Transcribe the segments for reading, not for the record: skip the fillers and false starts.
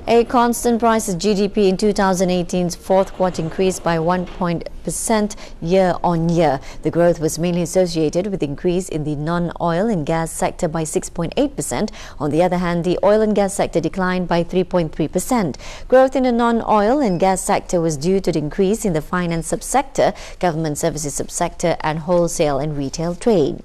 A constant prices GDP in 2018's fourth quarter increased by 1% year-on-year. The growth was mainly associated with increase in the non-oil and gas sector by 6.8%. On the other hand, the oil and gas sector declined by 3.3%. Growth in the non-oil and gas sector was due to the increase in the finance subsector, government services subsector and wholesale and retail trade.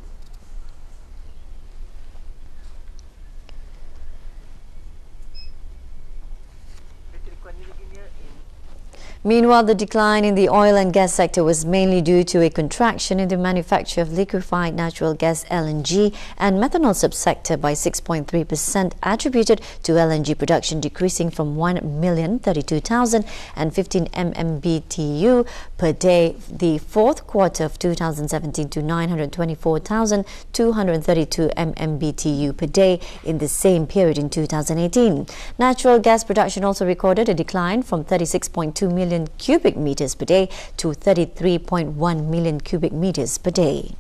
Meanwhile, the decline in the oil and gas sector was mainly due to a contraction in the manufacture of liquefied natural gas (LNG) and methanol subsector by 6.3%, attributed to LNG production decreasing from 1,032,015 MMBTU per day the fourth quarter of 2017 to 924,232 MMBTU per day in the same period in 2018. Natural gas production also recorded a decline from 36.2 million cubic meters per day to 33.1 million cubic meters per day.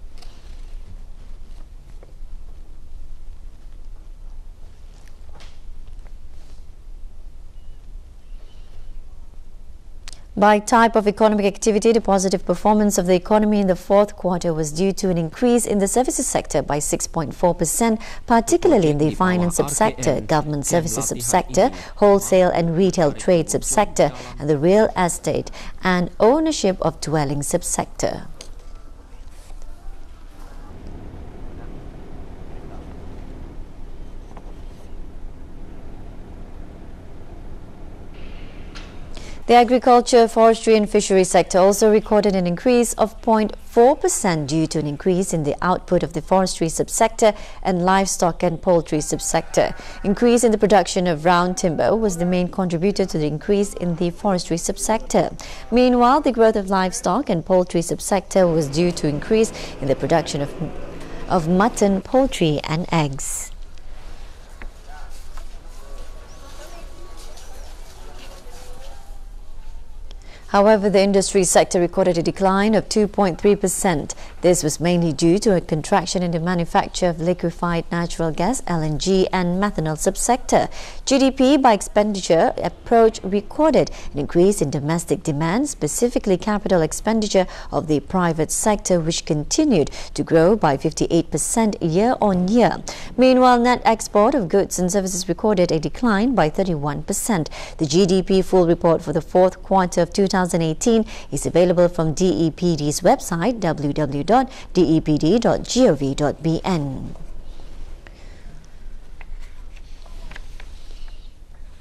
By type of economic activity, the positive performance of the economy in the fourth quarter was due to an increase in the services sector by 6.4%, particularly in the finance subsector, government services subsector, wholesale and retail trade subsector, and the real estate and ownership of dwelling subsector. The agriculture, forestry and fishery sector also recorded an increase of 0.4% due to an increase in the output of the forestry subsector and livestock and poultry subsector. Increase in the production of round timber was the main contributor to the increase in the forestry subsector. Meanwhile, the growth of livestock and poultry subsector was due to increase in the production of mutton, poultry and eggs. However, the industry sector recorded a decline of 2.3%. This was mainly due to a contraction in the manufacture of liquefied natural gas (LNG) and methanol subsector. GDP by expenditure approach recorded an increase in domestic demand, specifically capital expenditure of the private sector, which continued to grow by 58% year-on-year. Meanwhile, net export of goods and services recorded a decline by 31%. The GDP full report for the fourth quarter of 2018 is available from DEPD's website www.depd.gov.bn.